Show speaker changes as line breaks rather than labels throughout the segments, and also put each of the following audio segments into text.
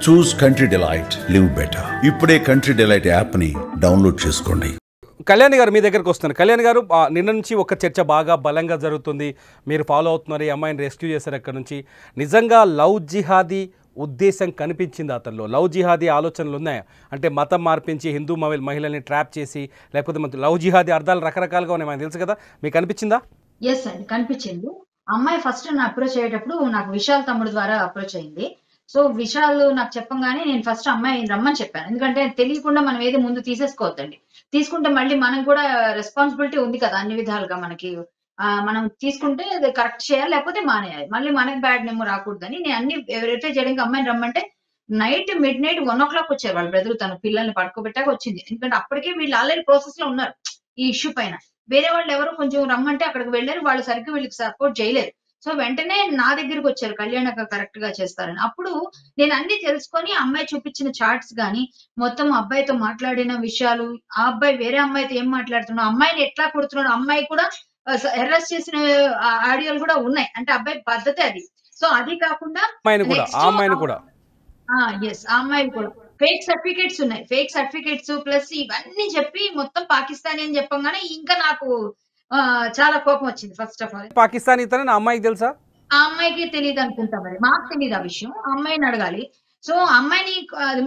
చూస్ country delight, live better. ఇప్పుడే country delight యాప్ని download చేసుకోండి.
కళ్యాణి గారు మీ దగ్గరికి వస్తున్నారు. కళ్యాణి గారు, నిన్న నుంచి ఒక చర్చ బాగా బలంగా జరుగుతుంది. మీరు ఫాలో అవుతున్నారు, ఈ అమ్మాయిని రెస్క్యూ చేశారు అక్కడ నుంచి. నిజంగా లవ్ జిహాదీ ఉద్దేశం కనిపించింది అతనిలో? లవ్ జిహాదీ ఆలోచనలు ఉన్నాయా? అంటే మతం మార్పించి హిందూ మహిళల్ని ట్రాప్ చేసి, లేకపోతే లవ్ జిహాదీ అర్థాలు రకరకాలుగా ఉన్నాయి, మనకు తెలుసు కదా. మీకు అనిపించిందా?
ఎస్ అండి, కనిపించింది. అమ్మాయి ఫస్ట్ నన్ను అప్రోచ్ అయ్యేటప్పుడు నాకు విశాల్ తమ్ముడు ద్వారా అప్రోచ్ అయింది. సో విశాల్ నాకు చెప్పంగానే నేను ఫస్ట్ అమ్మాయి రమ్మని చెప్పాను. ఎందుకంటే తెలియకుండా మనం ఏది ముందు తీసేసుకోవద్దండి. తీసుకుంటే మళ్ళీ మనం కూడా రెస్పాన్సిబిలిటీ ఉంది కదా అన్ని విధాలుగా మనకి. మనం తీసుకుంటే అది కరెక్ట్ చేయాలి, లేకపోతే మానేయాలి. మళ్ళీ మనకి బ్యాడ్ నేమ్ రాకూడదని నేను అన్ని వెరిఫై చేయడానికి అమ్మాయిని రమ్మంటే నైట్ మిడ్-నైట్ 1:00 వచ్చారు వాళ్ళ బ్రదర్. తన పిల్లల్ని పడుకోబెట్టాక వచ్చింది. ఎందుకంటే అప్పటికే వీళ్ళు ఆల్రెడీ ప్రాసెస్ లో ఉన్నారు ఈ ఇష్యూ పైన. వేరే వాళ్ళు ఎవరో కొంచెం రమ్మంటే అక్కడికి వెళ్ళారు. వాళ్ళు సరిగ్గా వీళ్ళకి సపోర్ట్ చేయలేరు. సో వెంటనే నా దగ్గరికి వచ్చారు, కళ్యాణ్ అక్క కరెక్ట్ గా చేస్తారని. అప్పుడు నేను అన్ని తెలుసుకొని అమ్మాయి చూపించిన చార్ట్స్ గానీ, మొత్తం అబ్బాయితో మాట్లాడిన విషయాలు, ఆ అబ్బాయి వేరే అమ్మాయితో ఏం మాట్లాడుతున్నాడు, అమ్మాయిని ఎట్లా కొడుతున్నాడు, అమ్మాయి కూడా అరెస్ట్ చేసిన ఆడియోలు కూడా ఉన్నాయి. అంటే అబ్బాయి పద్ధతి అది. సో అది కాకుండా
అమ్మాయిని కూడా
ఎస్, ఆ అమ్మాయి కూడా ఫేక్ సర్టిఫికేట్స్ ఉన్నాయి. ఫేక్ సర్టిఫికేట్స్ ప్లస్ ఇవన్నీ చెప్పి మొత్తం పాకిస్తానీ అని చెప్పగానే ఇంకా నాకు చాలా కోపం వచ్చింది. ఫస్ట్ ఆఫ్ ఆల్
పాకిస్తానీ తనని అమ్మాయికి తెలుసా?
ఆ అమ్మాయికి తెలియదు అనుకుంటా, మరి మాకు తెలియదు ఆ విషయం. ఆ అమ్మాయిని అడగాలి. సో అమ్మాయిని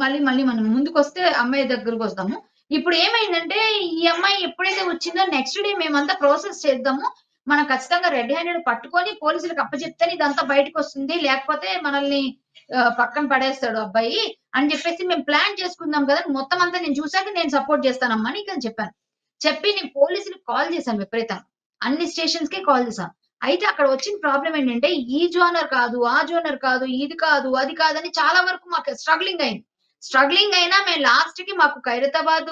మళ్ళీ మనం ముందుకు వస్తే అమ్మాయి దగ్గరకు వస్తాము. ఇప్పుడు ఏమైందంటే ఈ అమ్మాయి ఎప్పుడైతే వచ్చిందో నెక్స్ట్ డే మేమంతా ప్రాసెస్ చేద్దాము, మనం ఖచ్చితంగా రెడ్ హ్యాండెడ్ పట్టుకొని పోలీసులకు అప్పచెప్తేనే ఇదంతా బయటకు వస్తుంది, లేకపోతే మనల్ని పక్కన పడేస్తాడు అబ్బాయి అని చెప్పేసి మేము ప్లాన్ చేసుకుందాం కదా. మొత్తం అంతా నేను చూసాక నేను సపోర్ట్ చేస్తానమ్మా అని ఇక్కడ చెప్పాను. చెప్పి నేను పోలీసులకు కాల్ చేశాను విపరీతంగా. అన్ని స్టేషన్స్ కి కాల్ చేశాను. అయితే అక్కడ వచ్చిన ప్రాబ్లం ఏంటంటే ఈ జోనర్ కాదు, ఆ జోనర్ కాదు, ఇది కాదు, అది కాదని చాలా వరకు మాకు స్ట్రగ్లింగ్ అయింది. స్ట్రగ్లింగ్ అయినా మేము లాస్ట్ కి మాకు ఖైరతాబాద్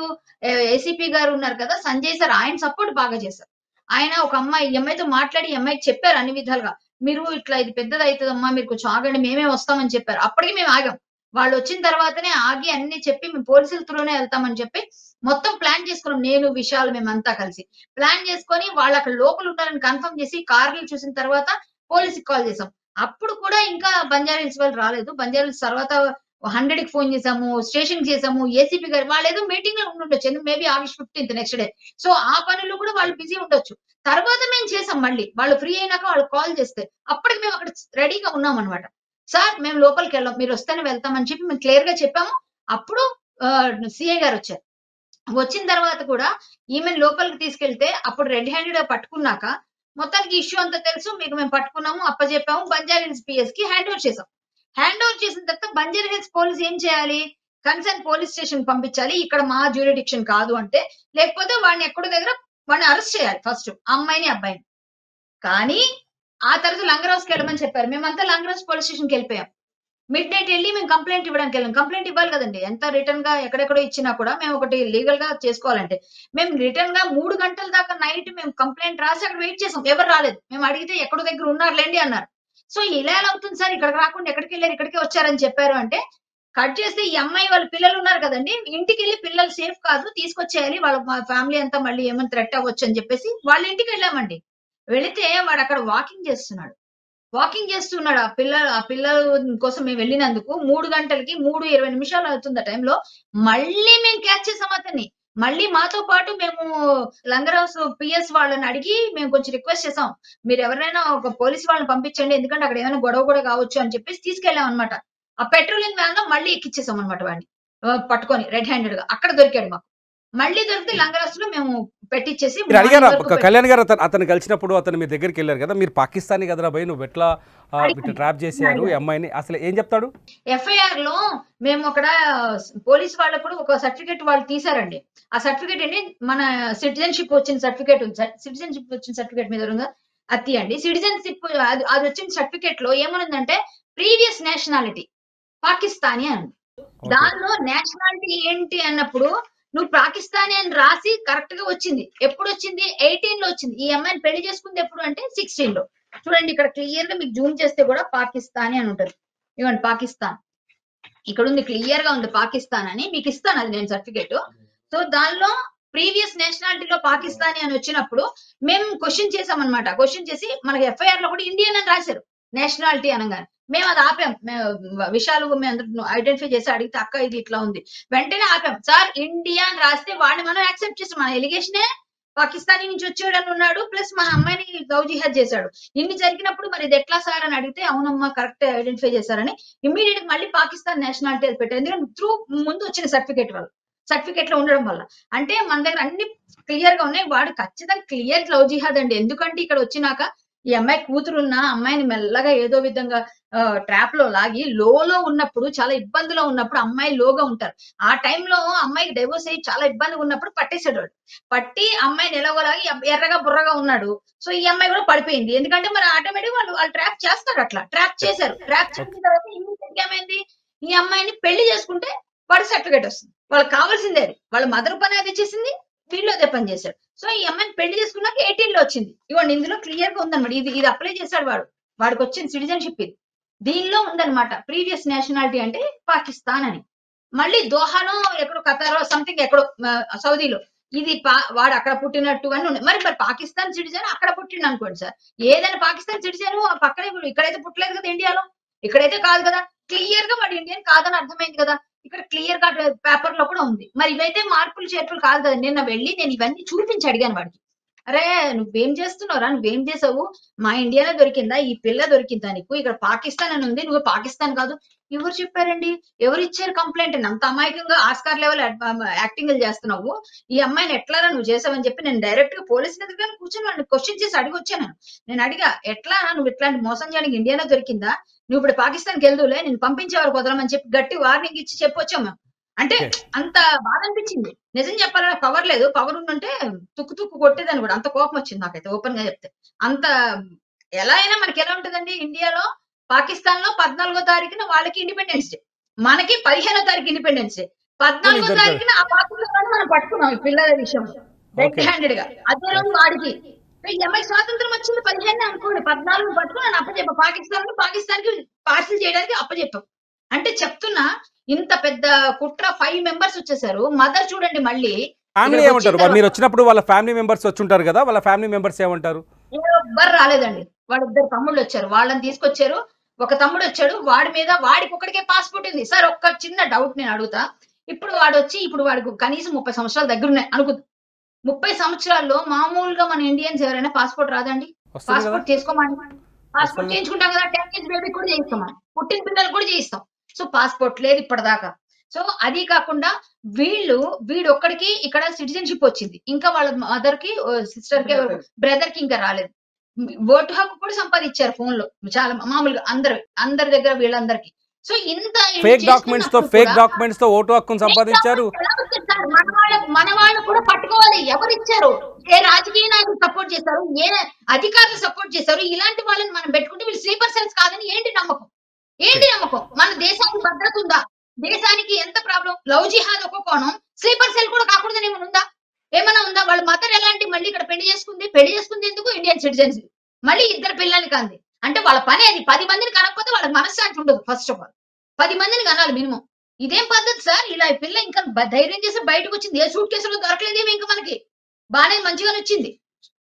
ఏసీపీ గారు ఉన్నారు కదా, సంజయ్ సార్, ఆయన సపోర్ట్ బాగా చేశారు. ఆయన ఒక అమ్మాయి అమ్మాయితో మాట్లాడి అమ్మాయికి చెప్పారు అన్ని విధాలుగా, మీరు ఇట్లా ఇది పెద్దది అవుతుందమ్మా, మీరు కొంచెం ఆగండి, మేమే వస్తామని చెప్పారు. అప్పటికి మేము ఆగాం. వాళ్ళు వచ్చిన తర్వాతనే ఆగి అన్ని చెప్పి మేము పోలీసుల త్రూనే వెళ్తామని చెప్పి మొత్తం ప్లాన్ చేసుకున్నాం. నేను విశాల్ మేమంతా కలిసి ప్లాన్ చేసుకొని వాళ్ళు అక్కడ లోపల ఉన్నారని కన్ఫర్మ్ చేసి కార్లు చూసిన తర్వాత పోలీసుకి కాల్ చేసాం. అప్పుడు కూడా ఇంకా బంజారా హిల్స్ వాళ్ళు రాలేదు. బంజారా హిల్స్ తర్వాత 100కి ఫోన్ చేసాము, స్టేషన్ చేసాము. ఏసీపీ గారు వాళ్ళు ఏదో మీటింగ్ లో ఉండొచ్చు, maybe August 15 next day. So ఆ పనులు కూడా వాళ్ళు బిజీ ఉండొచ్చు. తర్వాత మేము చేసాం. మళ్ళీ వాళ్ళు ఫ్రీ అయినాక వాళ్ళు కాల్ చేస్తే అప్పటికి మేము అక్కడ రెడీగా ఉన్నాం అనమాట. సార్ మేము లోపలికి వెళ్ళాం, మీరు వస్తేనే వెళ్తామని చెప్పి మేము క్లియర్ గా చెప్పాము. అప్పుడు సిఐ గారు వచ్చారు. వచ్చిన తర్వాత కూడా ఈమెను లోపలికి తీసుకెళ్తే అప్పుడు రెడ్ హ్యాండెడ్ పట్టుకున్నాక మొత్తానికి ఇష్యూ అంతా తెలుసు, మీకు మేము పట్టుకున్నాము, అప్పచెప్పాము, బంజారా హిల్స్ పిఎస్ కి హ్యాండ్ ఓవర్ చేసాం. హ్యాండ్ ఓవర్ చేసిన తర్వాత బంజారా హిల్స్ పోలీస్ ఏం చేయాలి, కన్సర్న్ పోలీస్ స్టేషన్ పంపించాలి, ఇక్కడ మా జ్యూరిడిక్షన్ కాదు అంటే, లేకపోతే వాడిని ఎక్కడో దగ్గర వాడిని అరెస్ట్ చేయాలి ఫస్ట్, అమ్మాయిని అబ్బాయిని. కానీ ఆ తర్వాత లంగరాజ్కి వెళ్ళమని చెప్పారు. మేమంతా లంగరాజ్ పోలీస్ స్టేషన్కి వెళ్ళిపోయాం. మిడ్-నైట్ వెళ్ళి మేము కంప్లైంట్ ఇవ్వడానికి వెళ్ళాం. కంప్లైంట్ ఇవ్వాలి కదండి, ఎంత రిటర్న్ గా ఎక్కడెక్కడో ఇచ్చినా కూడా మేము ఒకటి లీగల్ గా చేసుకోవాలంటే మేము రిటర్న్ గా 3 గంటల దాకా నైట్ మేము కంప్లైంట్ రాసి అక్కడ వెయిట్ చేసాం. ఎవరు రాలేదు. మేము అడిగితే ఎక్కడో దగ్గర ఉన్నారులేండి అన్నారు. సో ఇలా ఎలా అవుతుంది సార్, ఇక్కడికి రాకుండా ఎక్కడికి వెళ్ళారు, ఇక్కడికే వచ్చారని చెప్పారు. అంటే కట్ చేస్తే ఈ అమ్మాయి వాళ్ళ పిల్లలు ఉన్నారు కదండి, ఇంటికి వెళ్ళి పిల్లలు సేఫ్ కాదు తీసుకొచ్చేయాలి, వాళ్ళ ఫ్యామిలీ అంతా మళ్ళీ ఏమైనా థ్రెట్ అవ్వచ్చు అని చెప్పేసి వాళ్ళ ఇంటికి వెళ్ళామండి. వెళితే వాడు అక్కడ వాకింగ్ చేస్తున్నాడు. ఆ పిల్లల కోసం మేము వెళ్ళినందుకు 3 గంటలకి 3:20 అవుతుంది ఆ టైంలో మళ్ళీ మేము క్యాచ్ చేసాం అతన్ని. మళ్ళీ మాతో పాటు మేము లంగరాజు పిఎస్ వాళ్ళని అడిగి మేము కొంచెం రిక్వెస్ట్ చేసాం, మీరు ఎవరైనా ఒక పోలీస్ వాళ్ళని పంపించండి, ఎందుకంటే అక్కడ ఏమైనా గొడవ కూడా కావచ్చు అని చెప్పేసి తీసుకెళ్ళాం అనమాట. ఆ పెట్రోలింగ్ వ్యాన్ లో మళ్ళీ ఎక్కిచ్చేసాం అనమాట వాడిని పట్టుకొని రెడ్ హ్యాండెడ్ గా. అక్కడ దొరికాడు మాకు. మళ్ళీ దొరికితే లంగరాజులో మేము పెట్టించేసి
కళ్యాణ్ గారు అతను కలిసినప్పుడు అతను మీ దగ్గరికి వెళ్ళారు కదా, మీరు పాకిస్తానీ కదరా భయ్, నువ్వు ఎట్లా ట్రాప్ చేశారు ఈ అమ్మాయిని, అసలు ఏం చెప్తాడు?
ఎఫ్ఐఆర్ లో మేము అక్కడ పోలీస్ వాళ్ళకు కూడా ఒక సర్టిఫికేట్ వాళ్ళు తీసారండి. ఆ సర్టిఫికేట్ ఏంటి, మన సిటిజన్షిప్ వచ్చిన సర్టిఫికేట్ మీద ఉందా అది అండి. సిటిజన్షిప్ అది వచ్చిన సర్టిఫికేట్ లో ఏమనుందంటే ప్రీవియస్ నేషనాలిటీ పాకిస్తానీ అని. దానిలో నేషనాలిటీ ఏంటి అన్నప్పుడు నువ్వు పాకిస్తానీ అని రాసి కరెక్ట్ గా వచ్చింది. ఎప్పుడు వచ్చింది? 18 లో వచ్చింది. ఈ అమ్మాయిని పెళ్లి చేసుకుంది ఎప్పుడు అంటే 16 లో. చూడండి ఇక్కడ క్లియర్ గా మీకు జూమ్ చేస్తే కూడా పాకిస్తానీ అని ఉంటుంది. ఇవ్వండి పాకిస్తాన్, ఇక్కడ ఉంది, క్లియర్ గా ఉంది పాకిస్తాన్ అని. మీకు ఇస్తాను అది నేను సర్టిఫికేట్. సో దానిలో ప్రీవియస్ నేషనాలిటీలో పాకిస్తానీ అని వచ్చినప్పుడు మేము క్వశ్చన్ చేసాం అనమాట. క్వశ్చన్ చేసి మనకి ఎఫ్ఐఆర్ లో కూడా ఇండియన్ అని రాశారు నేషనాలిటీ అనగానే. మేము అది ఆపాం. విషయాలు మేము ఐడెంటిఫై చేసి అడిగితే అక్క ఇది ఇట్లా ఉంది, వెంటనే ఆపాం. సార్ ఇండియా అని రాస్తే వాడిని మనం యాక్సెప్ట్ చేస్తాం. మన ఎలిగేషనే పాకిస్తానీ నుంచి వచ్చాడని ఉన్నాడు, ప్లస్ మన అమ్మాయిని లవ్ జిహాద్ చేశాడు. ఇన్ని జరిగినప్పుడు మరి ఇది ఎట్లా సార్ అని అడిగితే అవునమ్మా కరెక్ట్ ఐడెంటిఫై చేశారని ఇమ్మీడియట్ మళ్ళీ పాకిస్తాన్ నేషనాలిటీ పెట్టారు. ఎందుకంటే త్రూ ముందు వచ్చిన సర్టిఫికేట్ లో ఉండడం వల్ల. అంటే మన దగ్గర అన్ని క్లియర్ గా ఉన్నాయి. వాడు ఖచ్చితంగా క్లియర్ లవ్ జిహాద్ అండి. ఎందుకంటే ఇక్కడ వచ్చినాక ఈ అమ్మాయి కూతురున్న అమ్మాయిని మెల్లగా ఏదో విధంగా ట్రాప్ లో లాగి లోలో ఉన్నప్పుడు, చాలా ఇబ్బందిలో ఉన్నప్పుడు, అమ్మాయి లోగా ఉంటారు. ఆ టైంలో అమ్మాయికి డైవోర్స్ అయ్యి చాలా ఇబ్బందిగా ఉన్నప్పుడు పట్టేసాడు వాడు. పట్టి అమ్మాయిని ఎలాగోలాగి ఎర్రగా బుర్రగా ఉన్నాడు. సో ఈ అమ్మాయి కూడా పడిపోయింది. ఎందుకంటే మరి ఆటోమేటిక్ వాళ్ళు ట్రాప్ చేస్తారు. అట్లా ట్రాప్ చేశారు. ట్రాప్ చేసిన తర్వాత ఇమ్మీడియట్ ఏమైంది, ఈ అమ్మాయిని పెళ్లి చేసుకుంటే వాడి సర్టిఫికేట్ వస్తుంది. వాళ్ళకి కావాల్సిందే అది. వాళ్ళ మదర్ పని అది చేసింది, వీళ్ళు అదే పని చేశాడు. సో ఈ అమ్మాయిని పెళ్లి చేసుకున్నాక 18 లో వచ్చింది. ఇవ్వండి ఇందులో క్లియర్ గా ఉందన్నమాట. ఇది అప్లై చేశాడు వాడికి వచ్చింది సిటిజన్షిప్. ఇది దీనిలో ఉందన్నమాట. ప్రీవియస్ నేషనాలిటీ అంటే పాకిస్తాన్ అని. మళ్ళీ దోహాలో ఎక్కడో, ఖతారో సంథింగ్ ఎక్కడో సౌదీలో ఇది వాడు అక్కడ పుట్టినట్టు అని ఉన్నాయి. మరి పాకిస్తాన్ సిటిజన్ అక్కడ పుట్టిండు అనుకోండి సార్, ఏదైనా పాకిస్తాన్ సిటిజన్ పక్కనే, ఇక్కడైతే పుట్టలేదు కదా ఇండియాలో, ఇక్కడైతే కాదు కదా. క్లియర్ గా వాడు ఇండియన్ కాదని అర్థమైంది కదా. ఇక్కడ క్లియర్ గా పేపర్ లో కూడా ఉంది. మరి ఇవైతే మార్పులు చేర్పులు కాదు కదా. నేను ఇవన్నీ చూపించి అడిగాను వాడికి, అరే నువ్వేం చేస్తున్నావురా, నువ్వేం చేసావు, మా ఇండియాలో దొరికిందా, ఈ పిల్ల దొరికిందా నీకు, ఇక్కడ పాకిస్తాన్ అని ఉంది, నువ్వు పాకిస్తాన్ కాదు. ఎవరు చెప్పారండి, ఎవరు ఇచ్చారు కంప్లైంట్? అంత అమాయకంగా ఆస్కార్ లెవెల్ యాక్టింగ్ చేస్తున్నావు, ఈ అమ్మాయిని ఎట్లారా నువ్వు చేసావని చెప్పి నేను డైరెక్ట్ గా పోలీసు దగ్గర కూర్చొని వాడిని క్వశ్చన్ చేసి అడిగి వచ్చాను. నేను అడిగా, ఎట్లా నువ్వు ఇట్లాంటి మోసం చేయడానికి ఇండియాలో దొరికిందా, నువ్వు ఇప్పుడు పాకిస్తాన్కి వెళ్దులే, నేను పంపించేవారు కుదరమని చెప్పి గట్టి వార్నింగ్ ఇచ్చి చెప్పొచ్చాం మేము. అంటే అంత బాధ అనిపించింది. నిజం చెప్పాలంటే పవర్ లేదు, పవర్ ఉందంటే తుక్కు కొట్టేదని కూడా. అంత కోపం వచ్చింది నాకైతే ఓపెన్ గా చెప్తే. అంత ఎలా అయినా మనకి ఎలా ఉంటుందండి, ఇండియాలో పాకిస్తాన్ లో 14వ తారీఖున వాళ్ళకి ఇండిపెండెన్స్ డే, మనకి 15వ తారీఖు ఇండిపెండెన్స్ డే. 14వ తారీఖున ఆ పాకిస్తాన్ మనం పట్టుకున్నాం ఈ పిల్లల విషయం రెడ్ హ్యాండెడ్ గా. అదే రోజు వాడికి ఈ అమ్మాయి స్వాతంత్రం వచ్చింది 15 అనుకోండి, 14 పట్టుకుని నేను అప్పచెప్పా. పాకిస్తాన్ కి పార్సిల్ చేయడానికి అప్పచెప్పాం. అంటే చెప్తున్నా, ఇంత పెద్ద కుట్ర 5 మెంబర్స్ వచ్చేసారు. మదర్ చూడండి మళ్ళీ
ఫ్యామిలీ ఏమంటారు? మీరు వచ్చినప్పుడు వాళ్ళ ఫ్యామిలీ మెంబర్స్ వచ్చి ఉంటారు కదా, వాళ్ళ ఫ్యామిలీ మెంబర్స్ ఏమంటారు?
ఎవ్వరు రాలేదండి. వాళ్ళిద్దరు తమ్ముళ్ళు వచ్చారు, వాళ్ళని తీసుకొచ్చారు. ఒక తమ్ముడు వచ్చాడు, వాడికి ఒక్కడికే పాస్పోర్ట్ ఉంది. సార్ ఒక్క చిన్న డౌట్ నేను అడుగుతా. ఇప్పుడు వాడికి కనీసం 30 సంవత్సరాల దగ్గర ఉన్నాయి అనుకుంది. 30 సంవత్సరాల్లో మామూలుగా మన ఇండియన్స్ ఎవరైనా పాస్పోర్ట్ రాదండి? పాస్పోర్ట్ చేసుకోమని పాస్పోర్ట్ చేయించుకుంటాం కదా, 10 years బేబీ కూడా చేయిస్తాం, పుట్టిన పిల్లలు కూడా చేయిస్తాం. సో పాస్పోర్ట్ లేదు ఇప్పటిదాకా. సో అది కాకుండా వీడు ఒక్కడికి ఇక్కడ సిటిజన్షిప్ వచ్చింది, ఇంకా వాళ్ళ మదర్ కి, సిస్టర్ కి, బ్రదర్ కి ఇంకా రాలేదు. ఓటు హక్కు కూడా సంపాదించారు ఫోన్ లో, చాలా మామూలుగా అందరి దగ్గర వీళ్ళందరికీ. సో ఇంత
ఫేక్ డాక్యుమెంట్స్ తో ఓటు హక్కును సంపాదించారు.
మన వాళ్ళు కూడా పట్టుకోవాలి, ఎవరు ఇచ్చారు, ఏ రాజకీయ నాయకులు సపోర్ట్ చేశారు, ఏ అధికారులు సపోర్ట్ చేశారు. ఇలాంటి వాళ్ళని మనం పెట్టుకుంటే వీళ్ళు స్లీపర్ సెల్స్ కాదని ఏంటి నమ్మకం? మన దేశానికి భద్రత ఉందా? దేశానికి ఎంత ప్రాబ్లం? లవ్ జిహాద్ ఒక కోణం, స్లీపర్ సెల్ కూడా కాకూడదు ఏమైనా ఉందా? వాళ్ళ మదర్ ఎలాంటి, మళ్ళీ ఇక్కడ పెళ్లి చేసుకుంది ఎందుకు? ఇండియన్ సిటిజన్స్, మళ్ళీ 2 పిల్లల్ని కంది. అంటే వాళ్ళ పని అది. 10 మందిని కనకపోతే వాళ్ళకి మనశ్శాంతి ఉండదు. ఫస్ట్ ఆఫ్ ఆల్ 10 మందిని కనాలి మినిమం. ఇదేం పద్ధతి సార్? ఇలా పిల్ల ఇంకా ధైర్యం చేసి బయటకు వచ్చింది, ఏ సూట్ కేసులో దొరకలేదేమో, ఇంకా మనకి బాగానే మంచిగానే వచ్చింది.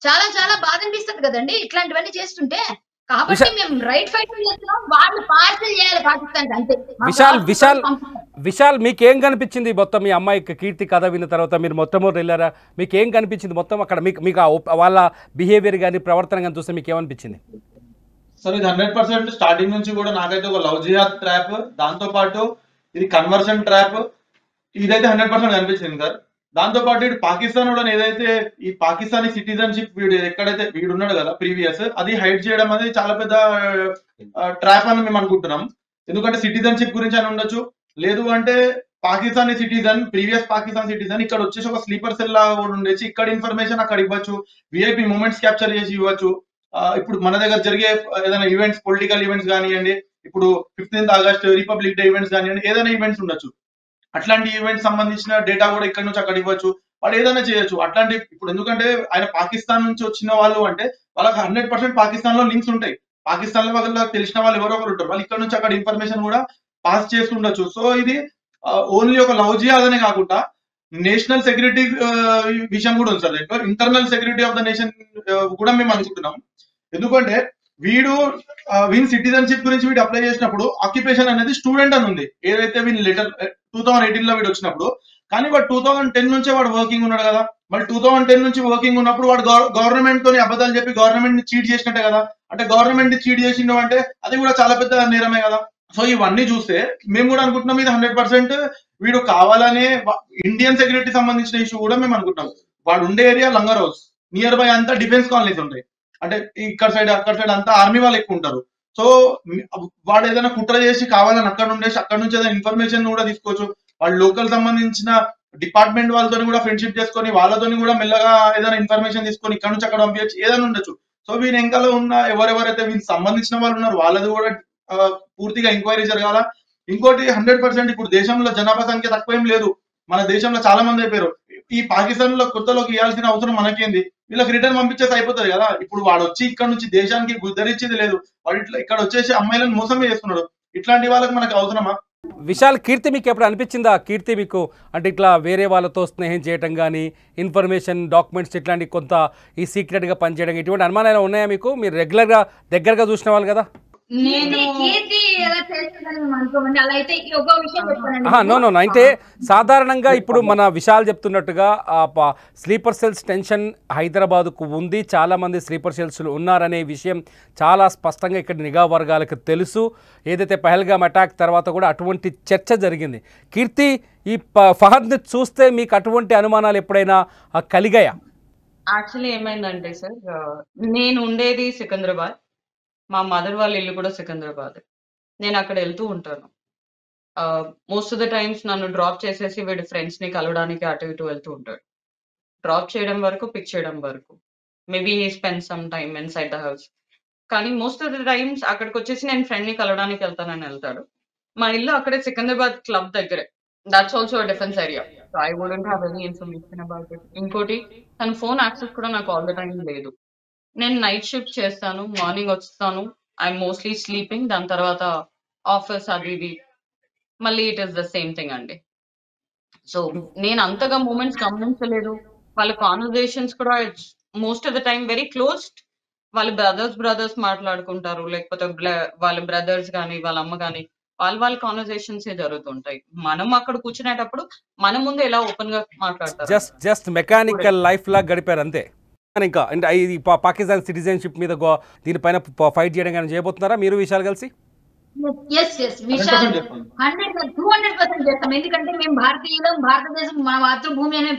చాలా చాలా బాధ అనిపిస్తుంది కదండి ఇట్లాంటివన్నీ చేస్తుంటే. కాబట్టి మేము రైట్ ఫైట్ చేస్తున్నాం, వాళ్ళు పార్సల్ చేయాలి పాకిస్తాన్ అంతే.
విశాల్ మీకేం కనిపించింది మొత్తం మీ అమ్మాయికి కీర్తి కథ విన్న తర్వాత? మీరు మొట్టమొదటి వెళ్ళారా, మీకేం కనిపించింది మొత్తం అక్కడ? మీకు వాళ్ళ బిహేవియర్ కానీ ప్రవర్తన కానీ చూస్తే మీకు ఏమనిపించింది?
సార్ ఇది 100% స్టార్టింగ్ నుంచి కూడా నాకైతే ఒక లవ్ జిహాద్ ట్రాప్, దాంతో పాటు ఇది కన్వర్షన్ ట్రాప్, ఇదైతే 100% కనిపించింది సార్. దాంతో పాటు ఇటు పాకిస్తాన్ కూడా ఏదైతే ఈ పాకిస్తానీ సిటిజన్షిప్ ఎక్కడైతే వీడున్నాడు కదా ప్రీవియస్, అది హైడ్ చేయడం అనేది చాలా పెద్ద ట్రాప్ అని మేము అనుకుంటున్నాం. ఎందుకంటే సిటిజన్షిప్ గురించి అని ఉండొచ్చు, లేదు అంటే Pakistani citizen, previous Pakistan citizen ఇక్కడ వచ్చేసి ఒక స్లీపర్ సెల్ లాగా కూడా ఉండొచ్చు, ఇక్కడ ఇన్ఫర్మేషన్ అక్కడ ఇవ్వచ్చు, విఐపి మూమెంట్స్ క్యాప్చర్ చేసి ఇవ్వచ్చు. ఇప్పుడు మన దగ్గర జరిగే ఏదైనా ఈవెంట్స్, పొలిటికల్ ఈవెంట్స్ కానివ్వండి, ఇప్పుడు 15th August republic day events కానివ్వండి, ఏదైనా ఈవెంట్స్ ఉండొచ్చు, అట్లాంటి ఈవెంట్స్ సంబంధించిన డేటా కూడా ఇక్కడ నుంచి అక్కడ ఇవ్వచ్చు, వాళ్ళు ఏదైనా చేయొచ్చు. అట్లాంటి ఇప్పుడు ఎందుకంటే ఆయన పాకిస్తాన్ నుంచి వచ్చిన వాళ్ళు అంటే వాళ్ళకి 100% పాకిస్తాన్ లో లింక్స్ ఉంటాయి, పాకిస్తాన్ లో వాళ్ళకి తెలిసిన వాళ్ళు ఎవరో ఒకరు ఉంటారు, వాళ్ళు ఇక్కడ నుంచి అక్కడ ఇన్ఫర్మేషన్ కూడా పాస్ చేస్తుండొచ్చు. సో ఇది ఓన్లీ ఒక లవ్ జిహాద్ అనే కాకుండా నేషనల్ సెక్యూరిటీ విషయం కూడా ఉంది sir. Internal security of the nation కూడా మేము అనుకుంటున్నాం. ఎందుకంటే వీడు వీన్ సిటిజన్షిప్ గురించి వీడు అప్లై చేసినప్పుడు ఆక్యుపేషన్ అనేది స్టూడెంట్ అని ఉంది, ఏదైతే వీన్ లెటర్ 2018 లో వీడు వచ్చినప్పుడు. కానీ వాడు 2010 నుంచే వాడు వర్కింగ్ ఉన్నాడు కదా. మరి 2010 నుంచి వర్కింగ్ ఉన్నప్పుడు వాడు గవర్నమెంట్ తోని అబద్ధాలు చెప్పి గవర్నమెంట్ ని చీట్ చేసినట్టే కదా. అంటే గవర్నమెంట్ ని చీట్ చేసిండు అంటే అది కూడా చాలా పెద్ద నేరమే కదా. సో ఇవన్నీ చూస్తే మేము కూడా అనుకుంటున్నాం ఇది 100% వీడు కావాలనే ఇండియన్ సెక్యూరిటీ సంబంధించిన ఇష్యూ కూడా మేము అనుకుంటున్నాం. వాడు ఉండే area langar house, near by అంతా డిఫెన్స్ కాలనీస్ ఉంటాయి. అంటే ఇక్కడ సైడ్ అక్కడ సైడ్ అంతా ఆర్మీ వాళ్ళు ఎక్కువ ఉంటారు. సో వాడు ఏదైనా కుట్ర చేసి కావాలని అక్కడ ఉండేసి అక్కడ నుంచి ఏదైనా ఇన్ఫర్మేషన్ కూడా తీసుకోవచ్చు. వాళ్ళు లోకల్ సంబంధించిన డిపార్ట్మెంట్ వాళ్ళతో కూడా ఫ్రెండ్షిప్ చేసుకొని వాళ్ళతో కూడా మెల్లగా ఏదైనా ఇన్ఫర్మేషన్ తీసుకొని ఇక్కడ నుంచి అక్కడ పంపించచ్చు, ఏదైనా ఉండొచ్చు. సో వీని వెనకాల ఉన్న ఎవరెవరైతే వీనికి సంబంధించిన వాళ్ళు ఉన్నారు వాళ్ళది కూడా పూర్తిగా ఎంక్వైరీ జరగాల. ఇంకోటి 100% ఇప్పుడు దేశంలో జనాభా సంఖ్య తక్కువ ఏం లేదు, మన దేశంలో చాలా మంది అయిపోయారు. ఈ పాకిస్తాన్ లో కొత్తలోకి ఇవ్వాల్సిన అవసరం మనకేంది, వీళ్ళకి రిటర్న్ పంపించేసి అయిపోతుంది కదా. ఇప్పుడు వాడు వచ్చి ఇక్కడ నుంచి దేశానికి గుద్దరిచ్చేది లేదు, వాడు ఇట్లా ఇక్కడ వచ్చేసి అమ్మాయిలను మోసమే చేస్తున్నాడు. ఇట్లాంటి వాళ్ళకి మనకు అవసరమా?
విశాల్, కీర్తి మీకు ఎప్పుడు అనిపించిందా? కీర్తి మీకు అంటే ఇట్లా వేరే వాళ్ళతో స్నేహం చేయడం కానీ, ఇన్ఫర్మేషన్ డాక్యుమెంట్స్ ఇట్లాంటి కొంత ఈ సీక్రెట్గా పనిచేయడం, ఇటువంటి అనుమానాలు ఉన్నాయా మీకు? మీరు రెగ్యులర్గా దగ్గరగా చూసిన వాళ్ళు కదా. నో అంటే సాధారణంగా ఇప్పుడు మన విశాల్ చెప్తున్నట్టుగా స్లీపర్ సెల్స్ టెన్షన్ హైదరాబాద్కు ఉంది, చాలామంది స్లీపర్ సెల్స్ ఉన్నారనే విషయం చాలా స్పష్టంగా ఇక్కడ నిఘా వర్గాలకు తెలుసు. ఏదైతే పహల్గామ్ అటాక్ తర్వాత కూడా అటువంటి చర్చ జరిగింది. కీర్తి, ఈ ఫహద్ని చూస్తే మీకు అటువంటి అనుమానాలు ఎప్పుడైనా కలిగాయా?
యాక్చువల్లీ ఏమైందంటే సార్, నేను ఉండేది సికింద్రాబాద్, మా మదర్ వాళ్ళ ఇల్లు కూడా సికింద్రాబాద్. నేను అక్కడ వెళ్తూ ఉంటాను. మోస్ట్ ఆఫ్ ద టైమ్స్ నన్ను డ్రాప్ చేసేసి వీడి ఫ్రెండ్స్ని కలవడానికి అటు ఇటు వెళ్తూ ఉంటాడు. డ్రాప్ చేయడం వరకు, పిక్ చేయడం వరకు. Maybe he spend some time in side the house. కానీ మోస్ట్ ఆఫ్ ద టైమ్స్ అక్కడికి వచ్చేసి నేను ఫ్రెండ్ని కలవడానికి వెళ్తానని వెళ్తాడు. మా ఇల్లు అక్కడే సికింద్రాబాద్ క్లబ్ దగ్గరే. That's also defence area. So I wouldn't have any information about it. ఇంకోటి, తన ఫోన్ యాక్సెస్ కూడా నాకు ఆల్ ద టైమ్ లేదు. నేను నైట్ షిఫ్ట్ చేస్తాను, మార్నింగ్ వస్తాను, ఐ మోస్ట్లీ స్లీపింగ్. దాని తర్వాత ఆఫీస్ అది ఇది, మళ్ళీ it is the same thing అండి. సో నేను అంతగా మూమెంట్స్ గమనించలేదు. వాళ్ళ కాన్వర్జేషన్స్ కూడా most of the time very closed. వాళ్ళ బ్రదర్స్ మాట్లాడుకుంటారు, లేకపోతే వాళ్ళ బ్రదర్స్ కానీ వాళ్ళ అమ్మ కానీ వాళ్ళ కాన్వర్జేషన్స్ జరుగుతుంటాయి. మనం అక్కడ కూర్చునేటప్పుడు మన ముందు ఎలా ఓపెన్ గా మాట్లాడతారు.
జస్ట్ మెకానికల్ లైఫ్ లా గడిపారు అంతే. ఇంకా అంటే ఇది పాకిస్తాన్ సిటిజన్షిప్ మీద దీనిపైన ఫైట్ చేయడం కానీ చేయబోతున్నారా మీరు విశాల్ కలిసి?
విశాల్ 200% చేస్తాం. ఎందుకంటే మేము భారతీయులం, భారతదేశం మా మాతృభూమి అని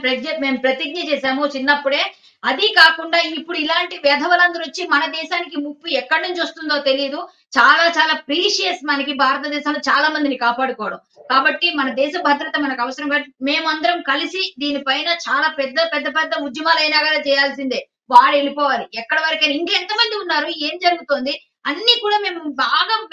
మేము ప్రతిజ్ఞ చేశాము చిన్నప్పుడే. అది కాకుండా ఇప్పుడు ఇలాంటి వెధవలందరూ వచ్చి మన దేశానికి ముప్పు ఎక్కడి నుంచి వస్తుందో తెలియదు. చాలా చాలా ప్రీషియస్ మనకి భారతదేశంలో చాలా మందిని కాపాడుకోవడం. కాబట్టి మన దేశ భద్రత మనకు అవసరం. కాబట్టి మేమందరం కలిసి దీనిపైన చాలా పెద్ద పెద్ద పెద్ద ఉద్యమాలు అయినా కూడా చేయాల్సిందే. వాడు వెళ్ళిపోవాలి ఎక్కడి వరకైనా. ఇంకా ఎంతమంది ఉన్నారు, ఏం జరుగుతోంది అన్ని కూడా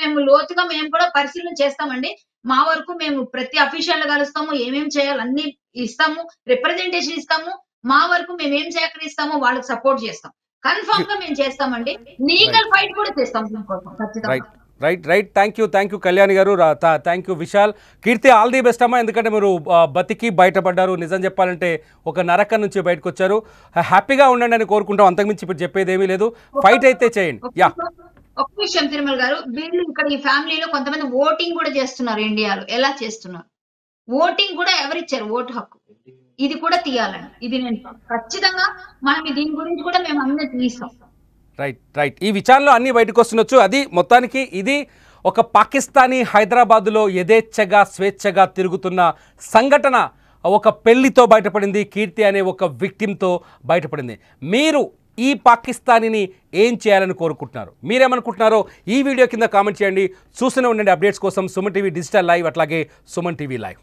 మేము లోతుగా మేము కూడా పరిశీలన చేస్తామండి. మా వరకు మేము ప్రతి అఫీషియల్ కలుస్తాము, ఏమేమి చేయాలి అన్ని ఇస్తాము, రిప్రజెంటేషన్ ఇస్తాము. మా వరకు మేము ఏం సేకరిస్తామో వాళ్ళకి సపోర్ట్ చేస్తాం. కన్ఫర్మ్ గా మేము చేస్తామండి. లీగల్ ఫైట్ కూడా చేస్తాం దీనికోసం ఖచ్చితంగా.
Right thank you Kalyani garu, thank you Vishal. Keerthi, all the best అమ్మా. ఎందుకంటే మీరు బతికి బయటపడ్డారు. నిజం చెప్పాలంటే ఒక నరకం నుంచి బయటకు వచ్చారు. హ్యాపీగా ఉండండి అని కోరుకుంటాం. అంతకుమించి ఇప్పుడు చెప్పేది ఏమీ లేదు. ఫైట్ అయితే చేయండి.
ఒక్క విషయం తిరుమల గారు, వీళ్ళు ఇక్కడ ఈ ఫ్యామిలీలో కొంతమంది ఓటింగ్ కూడా చేస్తున్నారు. ఇండియాలో ఎలా చేస్తున్నారు, ఓటింగ్ కూడా ఎవరిచ్చారు ఓటు హక్కు, ఇది కూడా తీయాలని. ఇది నేను ఖచ్చితంగా మనం దీని గురించి కూడా మేము అన్నీ తీస్తాం.
రైట్ ఈ విచారణలో అన్ని బయటకు వస్తుండొచ్చు. అది మొత్తానికి ఇది ఒక పాకిస్తానీ హైదరాబాదులో యథేచ్ఛగా స్వేచ్ఛగా తిరుగుతున్న సంఘటన ఒక పెళ్లితో బయటపడింది. కీర్తి అనే ఒక విక్టిమ్తో బయటపడింది. మీరు ఈ పాకిస్తానీని ఏం చేయాలని కోరుకుంటున్నారు, మీరేమనుకుంటున్నారో ఈ వీడియో కింద కామెంట్ చేయండి. చూస్తూనే ఉండండి అప్డేట్స్ కోసం సుమన్ టీవీ డిజిటల్ లైవ్, అట్లాగే సుమన్ టీవీ లైవ్.